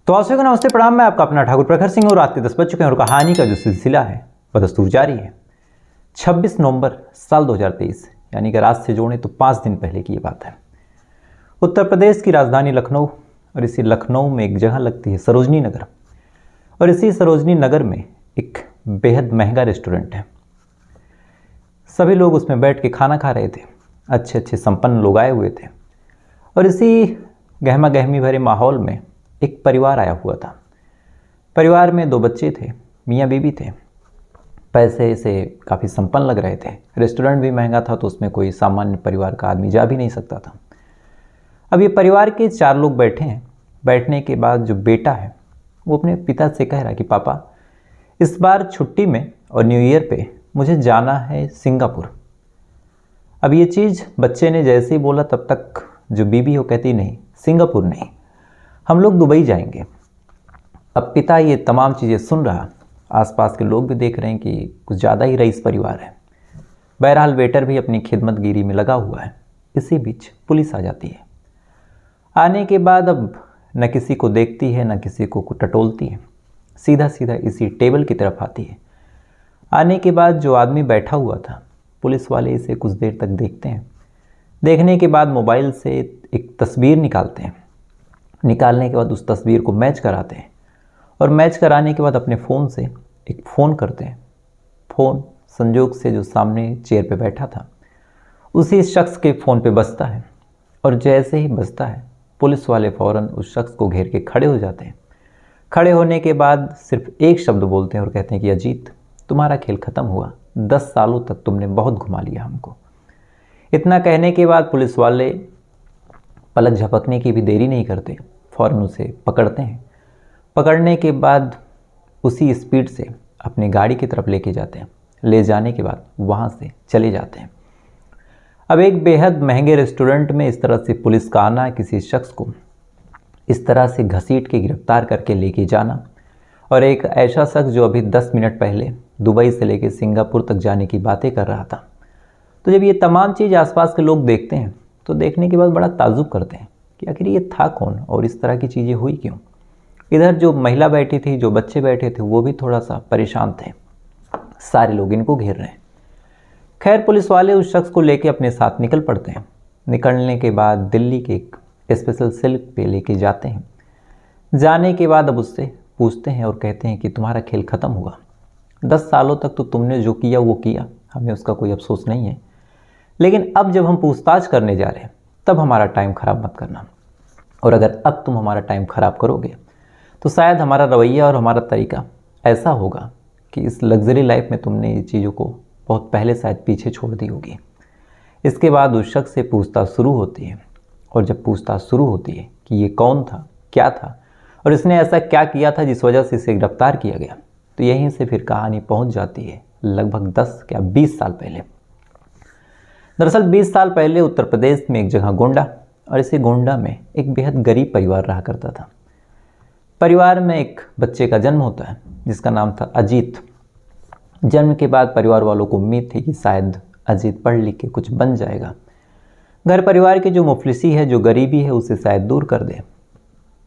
तो आप सभी को नमस्ते प्रणाम। मैं आपका अपना ठाकुर प्रखर सिंह और रात के 10 बज चुके हैं और कहानी का जो सिलसिला है वह दस्तूर जारी है। 26 नवंबर साल 2023 यानी कि आज से जोड़ें तो 5 दिन पहले की ये बात है। उत्तर प्रदेश की राजधानी लखनऊ और इसी लखनऊ में एक जगह लगती है सरोजनी नगर, और इसी सरोजनी नगर में एक बेहद महंगा रेस्टोरेंट है। सभी लोग उसमें बैठ के खाना खा रहे थे, अच्छे अच्छे संपन्न लोग आए हुए थे, और इसी गहमा गहमी भरे माहौल में एक परिवार आया हुआ था। परिवार में 2 बच्चे थे, मियाँ बीवी थे, पैसे से काफ़ी संपन्न लग रहे थे। रेस्टोरेंट भी महंगा था तो उसमें कोई सामान्य परिवार का आदमी जा भी नहीं सकता था। अब ये परिवार के 4 लोग बैठे हैं। बैठने के बाद जो बेटा है वो अपने पिता से कह रहा कि पापा इस बार छुट्टी में और न्यू ईयर पे मुझे जाना है सिंगापुर। अब ये चीज़ बच्चे ने जैसे ही बोला तब तक जो बीबी हो कहती नहीं, सिंगापुर नहीं, हम लोग दुबई जाएंगे। अब पिता ये तमाम चीज़ें सुन रहा, आसपास के लोग भी देख रहे हैं कि कुछ ज़्यादा ही रईस परिवार है। बहरहाल वेटर भी अपनी खिदमतगिरी में लगा हुआ है। इसी बीच पुलिस आ जाती है। आने के बाद अब न किसी को देखती है न किसी को टटोलती है, सीधा सीधा इसी टेबल की तरफ आती है। आने के बाद जो आदमी बैठा हुआ था, पुलिस वाले इसे कुछ देर तक देखते हैं। देखने के बाद मोबाइल से एक तस्वीर निकालते हैं। निकालने के बाद उस तस्वीर को मैच कराते हैं, और मैच कराने के बाद अपने फ़ोन से एक फ़ोन करते हैं। फ़ोन संजोग से जो सामने चेयर पे बैठा था उसी शख्स के फ़ोन पे बजता है, और जैसे ही बजता है पुलिस वाले फ़ौरन उस शख्स को घेर के खड़े हो जाते हैं। खड़े होने के बाद सिर्फ एक शब्द बोलते हैं और कहते हैं कि अजीत, तुम्हारा खेल ख़त्म हुआ। 10 सालों तक तुमने बहुत घुमा लिया हमको। इतना कहने के बाद पुलिस वाले पलक झपकने की भी देरी नहीं करते, फ़ौरन उसे पकड़ते हैं। पकड़ने के बाद उसी स्पीड से अपनी गाड़ी की तरफ लेके जाते हैं। ले जाने के बाद वहाँ से चले जाते हैं। अब एक बेहद महंगे रेस्टोरेंट में इस तरह से पुलिस का आना, किसी शख्स को इस तरह से घसीट के गिरफ्तार करके लेके जाना, और एक ऐसा शख्स जो अभी 10 मिनट पहले दुबई से लेके सिंगापुर तक जाने की बातें कर रहा था। तो जब ये तमाम चीज़ आसपास के लोग देखते हैं तो देखने के बाद बड़ा ताज्जुब करते हैं कि आखिर ये था कौन और इस तरह की चीज़ें हुई क्यों। इधर जो महिला बैठी थी, जो बच्चे बैठे थे, वो भी थोड़ा सा परेशान थे। सारे लोग इनको घेर रहे हैं। खैर पुलिस वाले उस शख्स को लेके अपने साथ निकल पड़ते हैं। निकलने के बाद दिल्ली के एक स्पेशल सेल पे लेके जाते हैं। जाने के बाद अब उससे पूछते हैं और कहते हैं कि तुम्हारा खेल ख़त्म हुआ। 10 सालों तक तो तुमने जो किया वो किया, हमें उसका कोई अफसोस नहीं है, लेकिन अब जब हम पूछताछ करने जा रहे हैं तब हमारा टाइम ख़राब मत करना, और अगर अब तुम हमारा टाइम ख़राब करोगे तो शायद हमारा रवैया और हमारा तरीका ऐसा होगा कि इस लग्जरी लाइफ में तुमने ये चीज़ों को बहुत पहले शायद पीछे छोड़ दी होगी। इसके बाद उस शख्स से पूछताछ शुरू होती है, और जब पूछताछ शुरू होती है कि ये कौन था, क्या था, और इसने ऐसा क्या किया था जिस वजह से इसे गिरफ्तार किया गया, तो यहीं से फिर कहानी पहुँच जाती है लगभग 10 या 20 साल पहले। दरअसल 20 साल पहले उत्तर प्रदेश में एक जगह गोंडा, और इसी गोंडा में एक बेहद गरीब परिवार रहा करता था। परिवार में एक बच्चे का जन्म होता है जिसका नाम था अजीत। जन्म के बाद परिवार वालों को उम्मीद थी कि शायद अजीत पढ़ लिख के कुछ बन जाएगा, घर परिवार की जो मुफलिसी है, जो गरीबी है, उसे शायद दूर कर दे।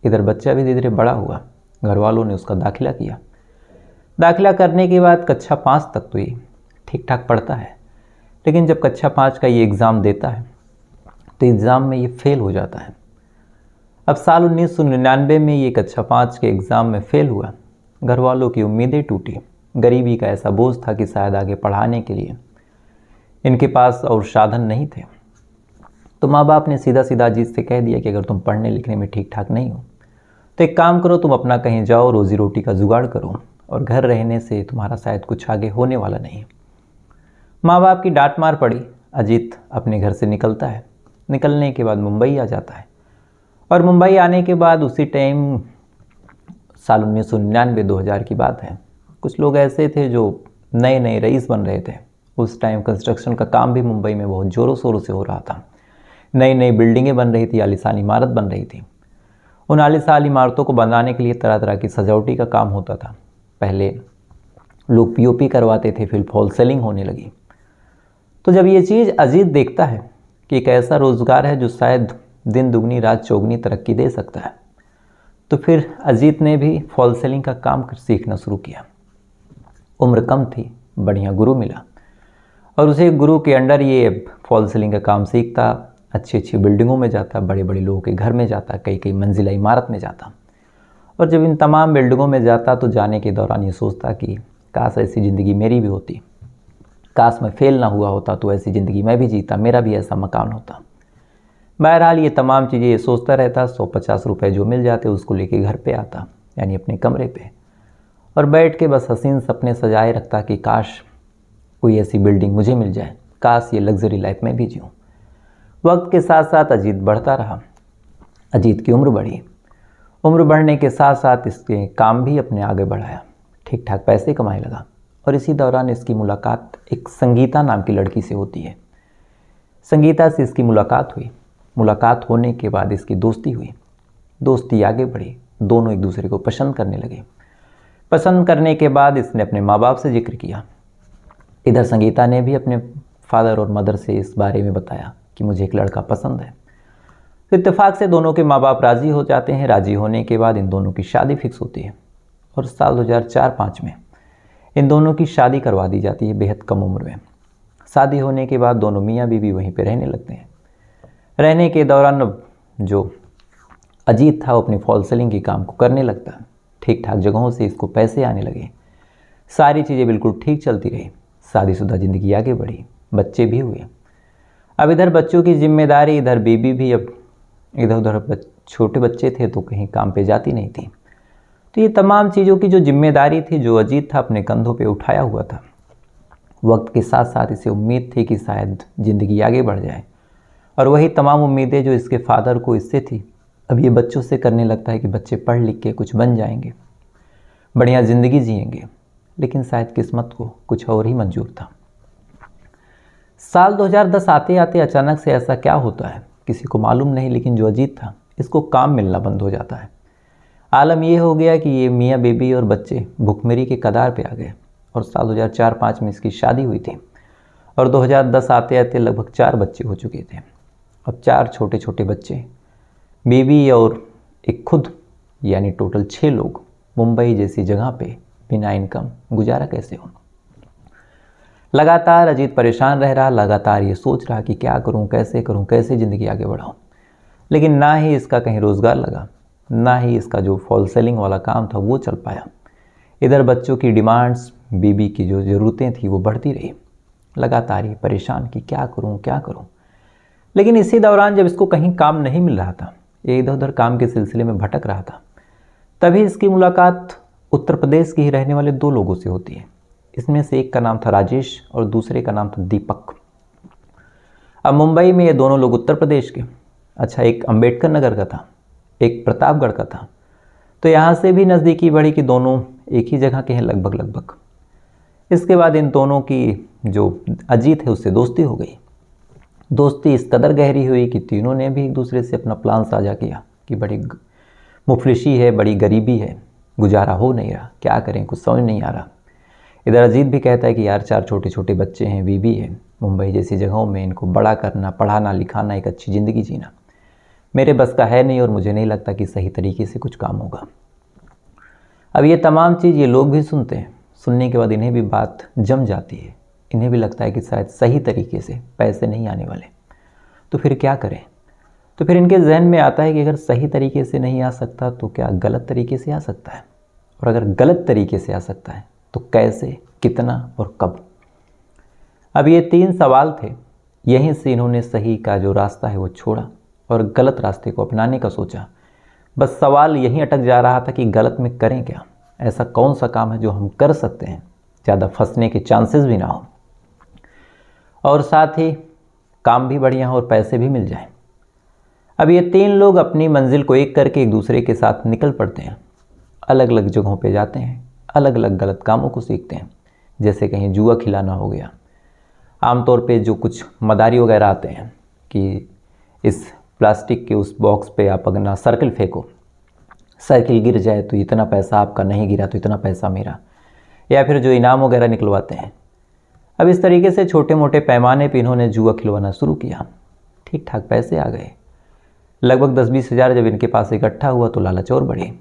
इधर बच्चा भी धीरे धीरे बड़ा हुआ। घर वालों ने उसका दाखिला किया। दाखिला करने के बाद कक्षा 5 तक तो ये ठीक ठाक पढ़ता है, लेकिन जब कक्षा 5 का ये एग्ज़ाम देता है तो एग्ज़ाम में ये फेल हो जाता है। अब साल 1999 में ये कक्षा 5 के एग्ज़ाम में फेल हुआ। घर वालों की उम्मीदें टूटी। गरीबी का ऐसा बोझ था कि शायद आगे पढ़ाने के लिए इनके पास और साधन नहीं थे। तो माँ बाप ने सीधा सीधा अजीत से कह दिया कि अगर तुम पढ़ने लिखने में ठीक ठाक नहीं हो तो एक काम करो, तुम अपना कहीं जाओ, रोज़ी रोटी का जुगाड़ करो, और घर रहने से तुम्हारा शायद कुछ आगे होने वाला नहीं। माँ बाप की डांट मार पड़ी। अजीत अपने घर से निकलता है। निकलने के बाद मुंबई आ जाता है, और मुंबई आने के बाद उसी टाइम साल 1999-2000 की बात है, कुछ लोग ऐसे थे जो नए नए रईस बन रहे थे। उस टाइम कंस्ट्रक्शन का काम भी मुंबई में बहुत ज़ोरों शोरों से हो रहा था। नई नई बिल्डिंगें बन रही थी, आलीशान इमारत बन रही थी। उन आलीशान इमारतों को बनाने के लिए तरह तरह की सजावटी का काम होता था। पहले लोग पीओपी करवाते थे, फिर फॉल सेलिंग होने लगी। तो जब ये चीज़ अजीत देखता है कि एक ऐसा रोज़गार है जो शायद दिन दुगनी रात चौगनी तरक्की दे सकता है, तो फिर अजीत ने भी फॉल सेलिंग का काम सीखना शुरू किया। उम्र कम थी, बढ़िया गुरु मिला और उसे गुरु के अंडर ये फॉल सेलिंग का काम सीखता, अच्छी अच्छी बिल्डिंगों में जाता, बड़े बड़े लोगों के घर में जाता, कई कई मंजिला इमारत में जाता। और जब इन तमाम बिल्डिंगों में जाता तो जाने के दौरान ये सोचता कि काश ऐसी ज़िंदगी मेरी भी होती, काश मैं फेल ना हुआ होता तो ऐसी ज़िंदगी मैं भी जीता, मेरा भी ऐसा मकान होता। बहरहाल ये तमाम चीज़ें ये सोचता रहता। 150 रुपये जो मिल जाते उसको लेके घर पे आता, यानी अपने कमरे पे, और बैठ के बस हसीन सपने सजाए रखता कि काश कोई ऐसी बिल्डिंग मुझे मिल जाए, काश ये लग्जरी लाइफ में भी जीऊँ। वक्त के साथ साथ अजीत बढ़ता रहा। अजीत की उम्र बढ़ी। उम्र बढ़ने के साथ साथ इसके काम भी अपने आगे बढ़ाया, ठीक ठाक पैसे कमाने लगा। और इसी दौरान इसकी मुलाकात एक संगीता नाम की लड़की से होती है। संगीता से इसकी मुलाकात हुई। मुलाकात होने के बाद इसकी दोस्ती हुई। दोस्ती आगे बढ़ी, दोनों एक दूसरे को पसंद करने लगे। पसंद करने के बाद इसने अपने माँ बाप से जिक्र किया। इधर संगीता ने भी अपने फादर और मदर से इस बारे में बताया कि मुझे एक लड़का पसंद है। तो इत्तेफाक से दोनों के माँ बाप राज़ी हो जाते हैं। राज़ी होने के बाद इन दोनों की शादी फिक्स होती है और साल 2004-05 में इन दोनों की शादी करवा दी जाती है, बेहद कम उम्र में। शादी होने के बाद दोनों मियाँ बीवी वहीं पे रहने लगते हैं। रहने के दौरान जो अजीत था वो अपनी फॉल सेलिंग के काम को करने लगता। ठीक ठाक जगहों से इसको पैसे आने लगे। सारी चीज़ें बिल्कुल ठीक चलती रही। शादीशुदा ज़िंदगी आगे बढ़ी, बच्चे भी हुए। अब इधर बच्चों की जिम्मेदारी, इधर बीबी भी अब इधर उधर छोटे बच्चे थे तो कहीं काम पे जाती नहीं थी। तो ये तमाम चीज़ों की जो जिम्मेदारी थी, जो अजीत था अपने कंधों पे उठाया हुआ था। वक्त के साथ साथ इसे उम्मीद थी कि शायद ज़िंदगी आगे बढ़ जाए, और वही तमाम उम्मीदें जो इसके फादर को इससे थी अब ये बच्चों से करने लगता है कि बच्चे पढ़ लिख के कुछ बन जाएंगे, बढ़िया ज़िंदगी जिएंगे। लेकिन शायद किस्मत को कुछ और ही मंजूर था। साल 2010 आते आते अचानक से ऐसा क्या होता है किसी को मालूम नहीं, लेकिन जो अजीत था इसको काम मिलना बंद हो जाता है। आलम ये हो गया कि ये मियाँ बीबी और बच्चे भुखमरी के कगार पे आ गए। और साल 2004-05 में इसकी शादी हुई थी और 2010 आते आते लगभग 4 बच्चे हो चुके थे। अब 4 छोटे छोटे बच्चे, बीबी और एक खुद, यानी टोटल 6 लोग मुंबई जैसी जगह पे बिना इनकम गुजारा कैसे हो। लगातार अजीत परेशान रह रहा, लगातार ये सोच रहा कि क्या करूं, कैसे ज़िंदगी आगे बढ़ाऊं। लेकिन ना ही इसका कहीं रोज़गार लगा, ना ही इसका जो फॉल सेलिंग वाला काम था वो चल पाया। इधर बच्चों की डिमांड्स, बीबी की जो ज़रूरतें थी वो बढ़ती रही। लगातार ये परेशान कि क्या करूं। लेकिन इसी दौरान जब इसको कहीं काम नहीं मिल रहा था, ये इधर उधर काम के सिलसिले में भटक रहा था, तभी इसकी मुलाकात उत्तर प्रदेश के ही रहने वाले 2 लोगों से होती है। इसमें से एक का नाम था राजेश और दूसरे का नाम था दीपक। अब मुंबई में ये दोनों लोग उत्तर प्रदेश के, अच्छा एक अंबेडकर नगर का था, एक प्रतापगढ़ का था, तो यहाँ से भी नज़दीकी बढ़ी कि दोनों एक ही जगह के हैं लगभग। इसके बाद इन दोनों की जो अजीत है उससे दोस्ती हो गई। दोस्ती इस कदर गहरी हुई कि तीनों ने भी एक दूसरे से अपना प्लान साझा किया कि बड़ी मुफलिसी है, बड़ी गरीबी है, गुजारा हो नहीं रहा, क्या करें, कुछ समझ नहीं आ रहा। इधर अजीत भी कहता है कि यार 4 छोटे छोटे बच्चे हैं, बीवी है, मुंबई जैसी जगहों में इनको बड़ा करना, पढ़ाना लिखाना, एक अच्छी ज़िंदगी जीना मेरे बस का है नहीं, और मुझे नहीं लगता कि सही तरीके से कुछ काम होगा। अब ये तमाम चीज़ ये लोग भी सुनते हैं। सुनने के बाद इन्हें भी बात जम जाती है। इन्हें भी लगता है कि शायद सही तरीके से पैसे नहीं आने वाले, तो फिर क्या करें। तो फिर इनके जहन में आता है कि अगर सही तरीके से नहीं आ सकता तो क्या गलत तरीके से आ सकता है, और अगर गलत तरीके से आ सकता है तो कैसे, कितना और कब। अब ये 3 सवाल थे। यहीं से इन्होंने सही का जो रास्ता है वो छोड़ा और गलत रास्ते को अपनाने का सोचा। बस सवाल यहीं अटक जा रहा था कि गलत में करें क्या, ऐसा कौन सा काम है जो हम कर सकते हैं, ज़्यादा फंसने के चांसेस भी ना हो, और साथ ही काम भी बढ़िया हो और पैसे भी मिल जाएं। अब ये 3 लोग अपनी मंजिल को एक करके एक दूसरे के साथ निकल पड़ते हैं। अलग अलग जगहों पे जाते हैं, अलग अलग गलत कामों को सीखते हैं। जैसे कहीं जुआ खिलाना हो गया, आमतौर पे जो कुछ मदारी वगैरह आते हैं कि इस प्लास्टिक के उस बॉक्स पे आप अपना सर्किल फेंको, सर्किल गिर जाए तो इतना पैसा आपका, नहीं गिरा तो इतना पैसा मेरा, या फिर जो इनाम वगैरह निकलवाते हैं। अब इस तरीके से छोटे मोटे पैमाने पे इन्होंने जुआ खिलवाना शुरू किया। ठीक ठाक पैसे आ गए, लगभग 10-20 हज़ार जब इनके पास इकट्ठा हुआ तो लालच और बढ़ी।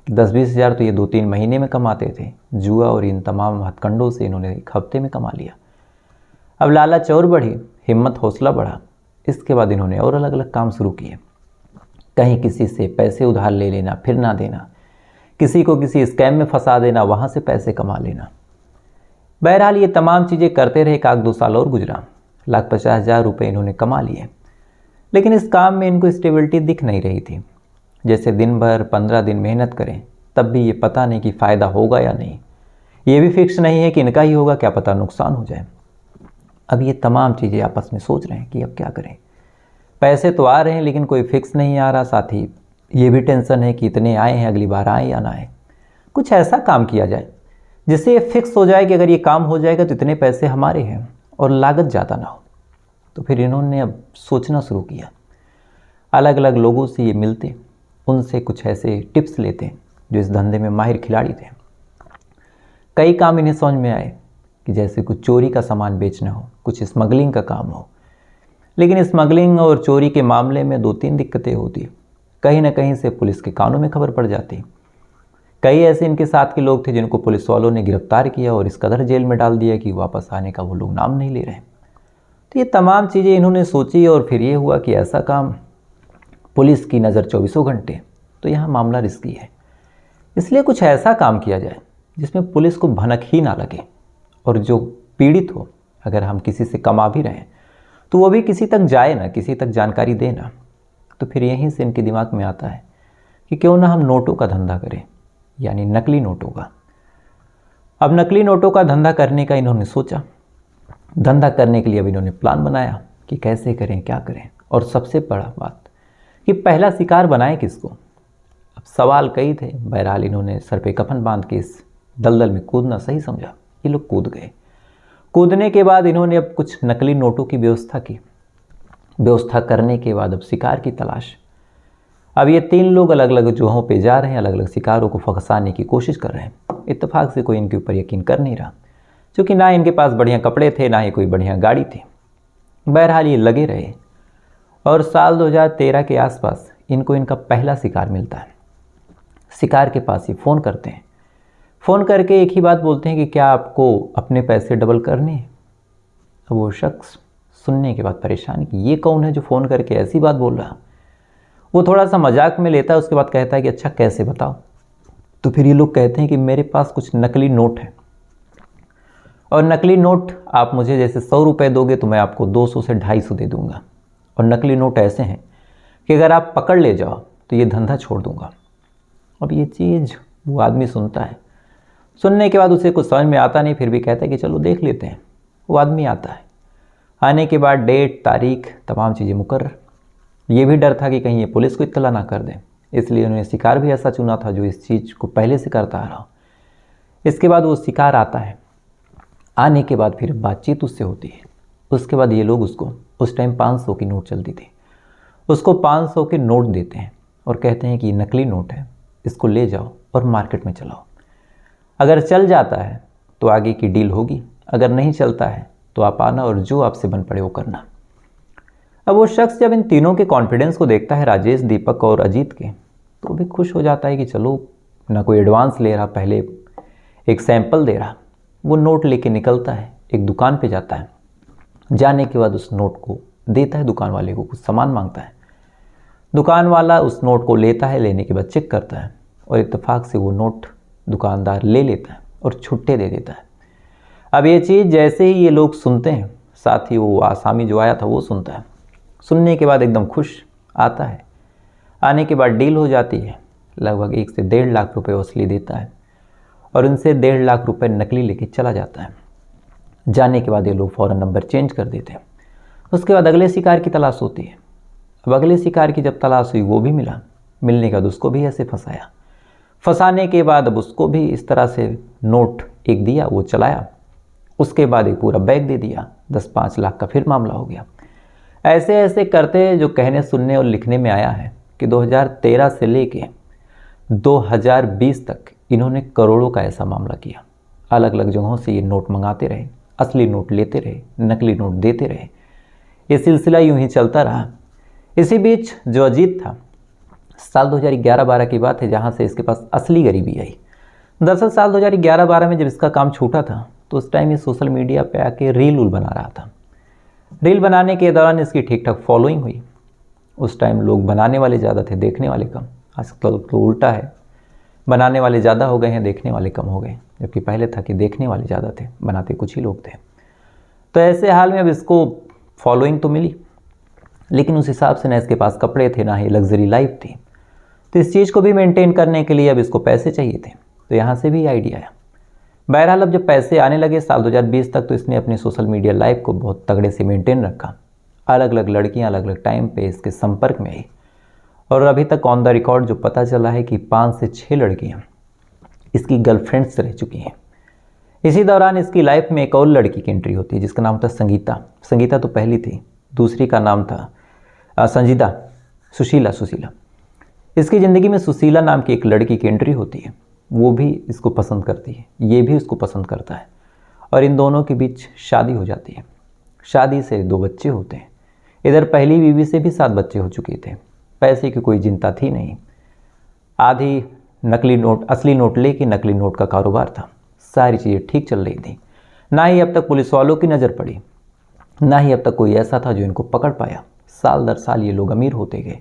कि 10-20 हज़ार तो ये 2-3 महीने में कमाते थे, जुआ और इन तमाम हथकंडों से इन्होंने एक हफ्ते में कमा लिया। अब लालच और बढ़ी, हिम्मत हौसला बढ़ा। इसके बाद इन्होंने और अलग अलग काम शुरू किए। कहीं किसी से पैसे उधार ले लेना, फिर ना देना, किसी को किसी स्कैम में फंसा देना, वहाँ से पैसे कमा लेना। बहरहाल ये तमाम चीज़ें करते रहे। 1-2 साल और गुजरा, 1,50,000 रुपये इन्होंने कमा लिए। लेकिन इस काम में इनको स्टेबिलिटी दिख नहीं रही थी। जैसे दिन भर 15 दिन मेहनत करें, तब भी ये पता नहीं कि फ़ायदा होगा या नहीं। ये भी फिक्स नहीं है कि इनका ही होगा, क्या पता नुकसान हो जाए। अब ये तमाम चीज़ें आपस में सोच रहे हैं कि अब क्या करें। पैसे तो आ रहे हैं लेकिन कोई फिक्स नहीं आ रहा। साथ ही ये भी टेंशन है कि इतने आए हैं, अगली बार आए या ना आए। कुछ ऐसा काम किया जाए जिससे ये फिक्स हो जाए कि अगर ये काम हो जाएगा तो इतने पैसे हमारे हैं और लागत ज़्यादा ना हो। तो फिर इन्होंने अब सोचना शुरू किया। अलग अलग लोगों से ये मिलते, उनसे कुछ ऐसे टिप्स लेते जो इस धंधे में माहिर खिलाड़ी थे। कई काम इन्हें समझ में आए कि जैसे कुछ चोरी का सामान बेचना हो, कुछ स्मगलिंग का काम हो। लेकिन स्मगलिंग और चोरी के मामले में 2-3 दिक्कतें होती। कहीं ना कहीं से पुलिस के कानों में खबर पड़ जाती। कई ऐसे इनके साथ के लोग थे जिनको पुलिस वालों ने गिरफ्तार किया और इस कदर जेल में डाल दिया कि वापस आने का वो लोग नाम नहीं ले रहे। तो ये तमाम चीज़ें इन्होंने सोची और फिर ये हुआ कि ऐसा काम, पुलिस की नज़र 24 घंटे, तो यहाँ मामला रिस्की है। इसलिए कुछ ऐसा काम किया जाए जिसमें पुलिस को भनक ही ना लगे और जो पीड़ित हो, अगर हम किसी से कमा भी रहे हैं तो वो भी किसी तक जाए ना, किसी तक जानकारी दे ना। तो फिर यहीं से इनके दिमाग में आता है कि क्यों ना हम नोटों का धंधा करें, यानी नकली नोटों का। अब नकली नोटों का धंधा करने का इन्होंने सोचा। धंधा करने के लिए अब इन्होंने प्लान बनाया कि कैसे करें, क्या करें। और सबसे बड़ा बात कि पहला शिकार बनाए किसको। अब सवाल कई थे। बहरहाल इन्होंने सर पे कफन बांध के इस दलदल में कूदना सही समझा। ये लोग कूद गए। कूदने के बाद इन्होंने अब कुछ नकली नोटों की व्यवस्था की। व्यवस्था करने के बाद अब शिकार की तलाश। अब ये 3 लोग अलग अलग जगहों पे जा रहे हैं, अलग अलग शिकारों को फंसाने की कोशिश कर रहे हैं। इत्तेफाक से कोई इनके ऊपर यकीन कर नहीं रहा, क्योंकि ना इनके पास बढ़िया कपड़े थे, ना ही कोई बढ़िया गाड़ी थी। बहरहाल ये लगे रहे और साल 2013 के आसपास इनको इनका पहला शिकार मिलता है। शिकार के पास ये फ़ोन करते हैं। फ़ोन करके एक ही बात बोलते हैं कि क्या आपको अपने पैसे डबल करने हैं। अब वो शख्स सुनने के बाद परेशान कि ये कौन है जो फ़ोन करके ऐसी बात बोल रहा। वो थोड़ा सा मजाक में लेता है, उसके बाद कहता है कि अच्छा कैसे बताओ। तो फिर ये लोग कहते हैं कि मेरे पास कुछ नकली नोट है और नकली नोट आप मुझे जैसे 100 रुपये दोगे तो मैं आपको 200 से 250 दे दूँगा। और नकली नोट ऐसे हैं कि अगर आप पकड़ ले जाओ तो ये धंधा छोड़ दूँगा। अब ये चीज़ वो आदमी सुनता है। सुनने के बाद उसे कुछ समझ में आता नहीं, फिर भी कहता है कि चलो देख लेते हैं। वो आदमी आता है। आने के बाद डेट, तारीख, तमाम चीज़ें मुकर्रर। ये भी डर था कि कहीं ये पुलिस को इत्तला ना कर दें, इसलिए उन्होंने शिकार भी ऐसा चुना था जो इस चीज़ को पहले से करता आ रहा। इसके बाद वो शिकार आता है। आने के बाद फिर बातचीत उससे होती है। उसके बाद ये लोग उसको, उस टाइम 500 की नोट चलती थी, उसको 500 के नोट देते हैं और कहते हैं कि ये नकली नोट है, इसको ले जाओ और मार्केट में चलाओ। अगर चल जाता है तो आगे की डील होगी, अगर नहीं चलता है तो आप आना और जो आपसे बन पड़े वो करना। अब वो शख्स जब इन तीनों के कॉन्फिडेंस को देखता है, राजेश, दीपक और अजीत के, तो भी खुश हो जाता है कि चलो ना कोई एडवांस ले रहा, पहले एक सैंपल दे रहा। वो नोट लेके निकलता है, एक दुकान पे जाता है। जाने के बाद उस नोट को देता है दुकान वाले को, कुछ सामान मांगता है। दुकान वाला उस नोट को लेता है, लेने के बाद चेक करता है और इत्तेफाक से वो नोट दुकानदार ले लेता है और छुट्टे दे देता है। अब ये चीज़ जैसे ही ये लोग सुनते हैं, साथ ही वो आसामी जो आया था वो सुनता है। सुनने के बाद एकदम खुश आता है। आने के बाद डील हो जाती है। लगभग 1 से 1.5 लाख रुपए असली देता है और उनसे 1.5 लाख रुपए नकली लेके चला जाता है। जाने के बाद ये लोग फ़ौरन नंबर चेंज कर देते हैं। उसके बाद अगले शिकार की तलाश होती है। अब अगले शिकार की जब तलाश हुई वो भी मिला। मिलने के बाद उसको भी ऐसे फंसाया। फंसाने के बाद अब उसको भी इस तरह से नोट एक दिया, वो चलाया। उसके बाद एक पूरा बैग दे दिया। 10-5 लाख का फिर मामला हो गया। ऐसे ऐसे करते जो कहने, सुनने और लिखने में आया है कि 2013 से लेके 2020 तक इन्होंने करोड़ों का ऐसा मामला किया। अलग अलग जगहों से ये नोट मंगाते रहे, असली नोट लेते रहे, नकली नोट देते रहे। ये सिलसिला यूं ही चलता रहा। इसी बीच जो अजीत था साल 2011-12 की बात है जहाँ से इसके पास असली गरीबी आई। दरअसल साल 2011-12 में जब इसका काम छूटा था तो उस टाइम ये सोशल मीडिया पे आके रील बना रहा था। रील बनाने के दौरान इसकी ठीक ठाक फॉलोइंग हुई। उस टाइम लोग बनाने वाले ज़्यादा थे, देखने वाले कम। आजकल तो उल्टा है, बनाने वाले ज़्यादा हो गए हैं, देखने वाले कम हो गए। जबकि पहले था कि देखने वाले ज़्यादा थे, बनाते कुछ ही लोग थे। तो ऐसे हाल में अब इसको फॉलोइंग तो मिली, लेकिन उस हिसाब से ना इसके पास कपड़े थे, ना ही लग्जरी लाइफ थी। तो इस चीज़ को भी मेंटेन करने के लिए अब इसको पैसे चाहिए थे। तो यहाँ से भी आइडिया आया। बहरहाल अब जब पैसे आने लगे साल 2020 तक, तो इसने अपनी सोशल मीडिया लाइफ को बहुत तगड़े से मेंटेन रखा। अलग अलग लड़कियाँ अलग अलग टाइम पे इसके संपर्क में आई, और अभी तक ऑन द रिकॉर्ड जो पता चला है कि 5 से 6 लड़कियाँ इसकी गर्लफ्रेंड्स रह चुकी हैं। इसी दौरान इसकी लाइफ में एक और लड़की की एंट्री होती है जिसका नाम था संगीता। संगीता तो पहली थी, दूसरी का नाम था संजीदा, सुशीला। इसकी ज़िंदगी में सुशीला नाम की एक लड़की की एंट्री होती है। वो भी इसको पसंद करती है, ये भी उसको पसंद करता है, और इन दोनों के बीच शादी हो जाती है। शादी से 2 बच्चे होते हैं। इधर पहली बीवी से भी 7 बच्चे हो चुके थे। पैसे की कोई चिंता थी नहीं। आधी नकली नोट, असली नोट लेके नकली नोट का कारोबार था। सारी चीज़ें ठीक चल रही थी। ना ही अब तक पुलिस वालों की नज़र पड़ी, ना ही अब तक कोई ऐसा था जो इनको पकड़ पाया। साल दर साल ये लोग अमीर होते गए।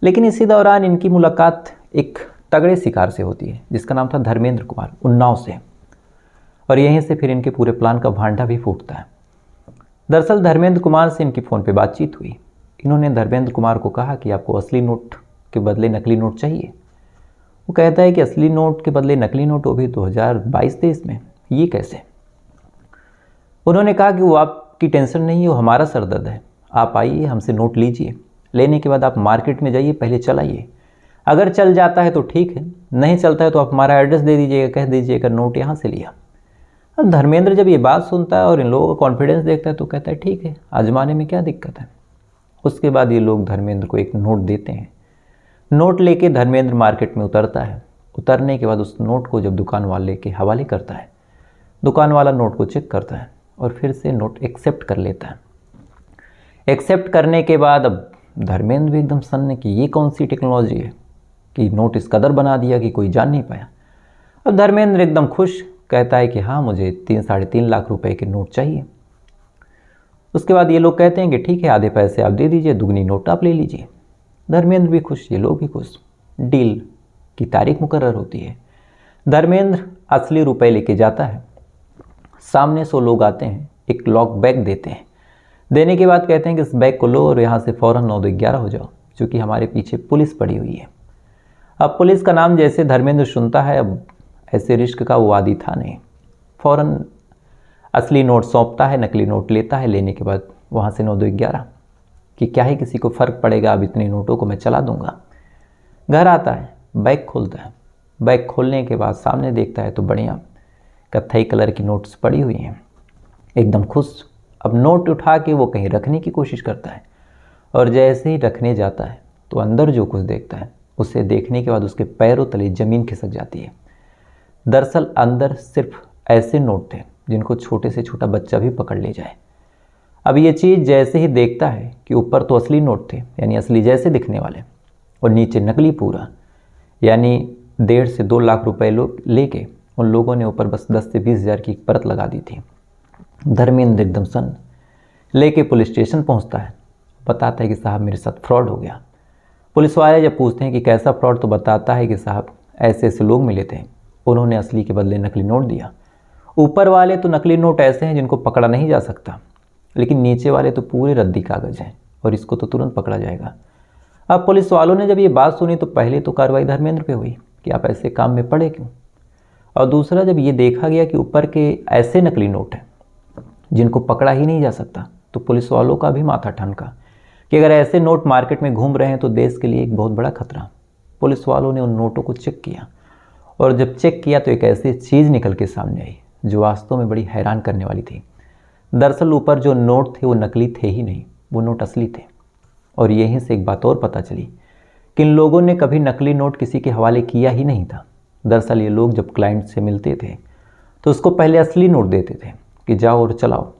लेकिन इसी दौरान इनकी मुलाकात एक तगड़े शिकार से होती है जिसका नाम था धर्मेंद्र कुमार, उन्नाव से। और यहीं से फिर इनके पूरे प्लान का भांडा भी फूटता है। दरअसल धर्मेंद्र कुमार से इनकी फ़ोन पे बातचीत हुई। इन्होंने धर्मेंद्र कुमार को कहा कि आपको असली नोट के बदले नकली नोट चाहिए। वो कहता है कि असली नोट के बदले नकली नोट, वो भी 2022-23 में, ये कैसे? उन्होंने कहा कि वो आपकी टेंशन नहीं है, वो हमारा सरदर्द है। आप आइए, हमसे नोट लीजिए, लेने के बाद आप मार्केट में जाइए, पहले चलाइए। अगर चल जाता है तो ठीक है, नहीं चलता है तो आप हमारा एड्रेस दे दीजिएगा, कह दीजिएगा नोट यहाँ से लिया। अब धर्मेंद्र जब ये बात सुनता है और इन लोगों का कॉन्फिडेंस देखता है तो कहता है ठीक है, आजमाने में क्या दिक्कत है। उसके बाद ये लोग धर्मेंद्र को एक नोट देते हैं। नोट लेके धर्मेंद्र मार्केट में उतरता है। उतरने के बाद उस नोट को जब दुकान वाले के हवाले करता है, दुकान वाला नोट को चेक करता है और फिर से नोट एक्सेप्ट कर लेता है। एक्सेप्ट करने के बाद अब धर्मेंद्र भी एकदम सन्न कि ये कौन सी टेक्नोलॉजी है कि नोट इस कदर बना दिया कि कोई जान नहीं पाया। अब धर्मेंद्र एकदम खुश, कहता है कि हाँ, मुझे 3-3.5 लाख रुपए के नोट चाहिए। उसके बाद ये लोग कहते हैं कि ठीक है, आधे पैसे आप दे दीजिए, दुगनी नोट आप ले लीजिए। धर्मेंद्र भी खुश, ये लोग भी खुश। डील की तारीख मुकर्रर होती है। धर्मेंद्र असली रुपए लेके जाता है। सामने 100 लोग आते हैं, एक लॉक बैग देते हैं। देने के बाद कहते हैं कि इस बैग को लो और यहाँ से फ़ौरन 9-11 हो जाओ, क्योंकि हमारे पीछे पुलिस पड़ी हुई है। अब पुलिस का नाम जैसे धर्मेंद्र सुनता है, अब ऐसे रिस्क का वो आदी था नहीं। फ़ौरन असली नोट सौंपता है, नकली नोट लेता है। लेने के बाद वहाँ से 9-11 कि क्या ही किसी को फ़र्क पड़ेगा, अब इतने नोटों को मैं चला दूंगा। घर आता है, बैग खोलता है। बैग खोलने के बाद सामने देखता है तो बढ़िया कत्थई कलर की नोट्स पड़ी हुई हैं। एकदम खुश। अब नोट उठा के वो कहीं रखने की कोशिश करता है, और जैसे ही रखने जाता है तो अंदर जो कुछ देखता है, उसे देखने के बाद उसके पैरों तले ज़मीन खिसक जाती है। दरअसल अंदर सिर्फ ऐसे नोट थे जिनको छोटे से छोटा बच्चा भी पकड़ ले जाए। अब ये चीज़ जैसे ही देखता है कि ऊपर तो असली नोट थे, यानी असली जैसे दिखने वाले, और नीचे नकली पूरा, यानी 1.5 से 2 लाख रुपए लोग लेके उन लोगों ने ऊपर बस 10 से 20 हज़ार की परत लगा दी थी। धर्मेंद्र एकदम सन्न लेके पुलिस स्टेशन पहुंचता है। बताता है कि साहब मेरे साथ फ्रॉड हो गया। पुलिस वाले जब पूछते हैं कि कैसा फ्रॉड, तो बताता है कि साहब ऐसे ऐसे लोग मिले थे, उन्होंने असली के बदले नकली नोट दिया। ऊपर वाले तो नकली नोट ऐसे हैं जिनको पकड़ा नहीं जा सकता, लेकिन नीचे वाले तो पूरे रद्दी कागज़ हैं और इसको तो तुरंत पकड़ा जाएगा। अब पुलिस वालों ने जब ये बात सुनी तो पहले तो कार्रवाई धर्मेंद्र पे हुई कि आप ऐसे काम में पड़े क्यों, और दूसरा जब ये देखा गया कि ऊपर के ऐसे नकली नोट हैं जिनको पकड़ा ही नहीं जा सकता, तो पुलिस वालों का भी माथा ठनका कि अगर ऐसे नोट मार्केट में घूम रहे हैं तो देश के लिए एक बहुत बड़ा खतरा। पुलिस वालों ने उन नोटों को चेक किया, और जब चेक किया तो एक ऐसी चीज़ निकल के सामने आई जो वास्तव में बड़ी हैरान करने वाली थी। दरअसल ऊपर जो नोट थे वो नकली थे ही नहीं, वो नोट असली थे। और यहीं से एक बात और पता चली कि इन लोगों ने कभी नकली नोट किसी के हवाले किया ही नहीं था। दरअसल ये लोग जब क्लाइंट से मिलते थे तो उसको पहले असली नोट देते थे कि जाओ और चलाओ।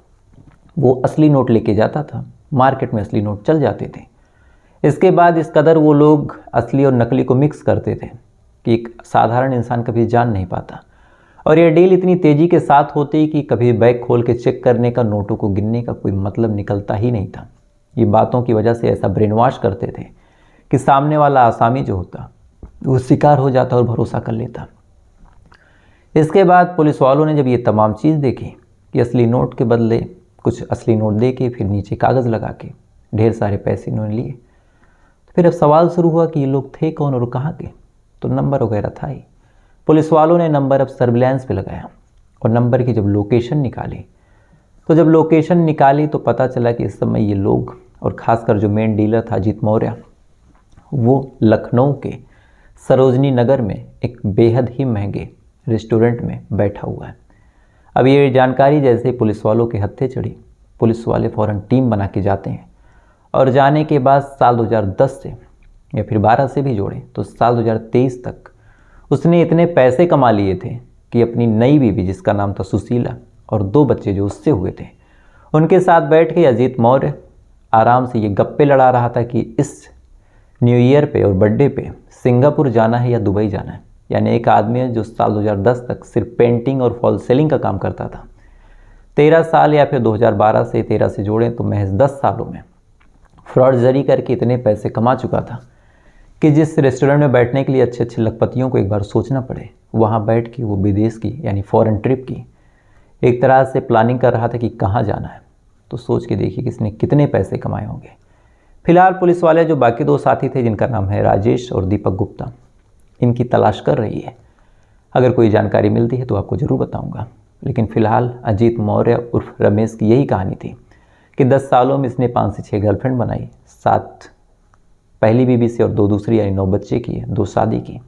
वो असली नोट लेके जाता था, मार्केट में असली नोट चल जाते थे। इसके बाद इस कदर वो लोग असली और नकली को मिक्स करते थे कि एक साधारण इंसान कभी जान नहीं पाता। और ये डील इतनी तेज़ी के साथ होती कि कभी बैग खोल के चेक करने का, नोटों को गिनने का कोई मतलब निकलता ही नहीं था। ये बातों की वजह से ऐसा ब्रेन वॉश करते थे कि सामने वाला आसामी जो होता वो शिकार हो जाता और भरोसा कर लेता। इसके बाद पुलिस वालों ने जब ये तमाम चीज़ देखी कि असली नोट के बदले कुछ असली नोट दे के फिर नीचे कागज़ लगा के ढेर सारे पैसे इन्होंने लिए, तो फिर अब सवाल शुरू हुआ कि ये लोग थे कौन और कहाँ के। तो नंबर वगैरह था ही। पुलिस वालों ने नंबर अब सर्विलांस पे लगाया और नंबर की जब लोकेशन निकाली तो पता चला कि इस समय ये लोग और ख़ासकर जो मेन डीलर था अजीत मौर्य, वो लखनऊ के सरोजनी नगर में एक बेहद ही महंगे रेस्टोरेंट में बैठा हुआ है। अब ये जानकारी जैसे पुलिस वालों के हत्थे चढ़ी, पुलिस वाले फ़ौरन टीम बना के जाते हैं और जाने के बाद साल 2010 से या फिर 12 से भी जोड़ें तो साल 2023 तक उसने इतने पैसे कमा लिए थे कि अपनी नई बीवी जिसका नाम था सुशीला और 2 बच्चे जो उससे हुए थे, उनके साथ बैठ के अजीत मौर्य आराम से ये गप्पे लड़ा रहा था कि इस न्यू ईयर पे और बर्थडे पे सिंगापुर जाना है या दुबई जाना है। यानी एक आदमी है जो साल 2010 तक सिर्फ पेंटिंग और फॉल सेलिंग का काम करता था, 13 साल या फिर 2012 से 13 से जोड़ें तो महज 10 सालों में फ्रॉडजरी करके इतने पैसे कमा चुका था कि जिस रेस्टोरेंट में बैठने के लिए अच्छे अच्छे लखपतियों को एक बार सोचना पड़े, वहाँ बैठ के वो विदेश की यानी फॉरेन ट्रिप की एक तरह से प्लानिंग कर रहा था कि कहाँ जाना है। तो सोच के देखिए कि इसने कितने पैसे कमाए होंगे। फिलहाल पुलिस वाले जो बाकी 2 साथी थे जिनका नाम है राजेश और दीपक गुप्ता, इनकी तलाश कर रही है। अगर कोई जानकारी मिलती है तो आपको ज़रूर बताऊंगा। लेकिन फ़िलहाल अजीत मौर्य उर्फ रमेश की यही कहानी थी कि 10 सालों में इसने 5 से 6 गर्लफ्रेंड बनाई, 7 पहली बीवी से और 2 दूसरी यानी 9 बच्चे किए, 2 शादी की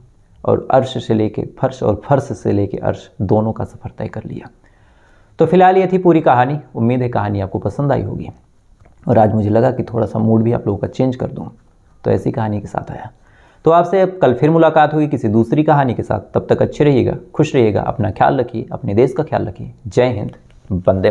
और अर्श से लेके फर्श और फर्श से लेके अर्श दोनों का सफ़र तय कर लिया। तो फिलहाल ये थी पूरी कहानी। उम्मीद है कहानी आपको पसंद आई होगी और आज मुझे लगा कि थोड़ा सा मूड भी आप लोगों का चेंज कर दूं, तो ऐसी कहानी के साथ आया। तो आपसे अब कल फिर मुलाकात होगी किसी दूसरी कहानी के साथ। तब तक अच्छे रहिएगा, खुश रहिएगा, अपना ख्याल रखिए, अपने देश का ख्याल रखिए। जय हिंद, वंदे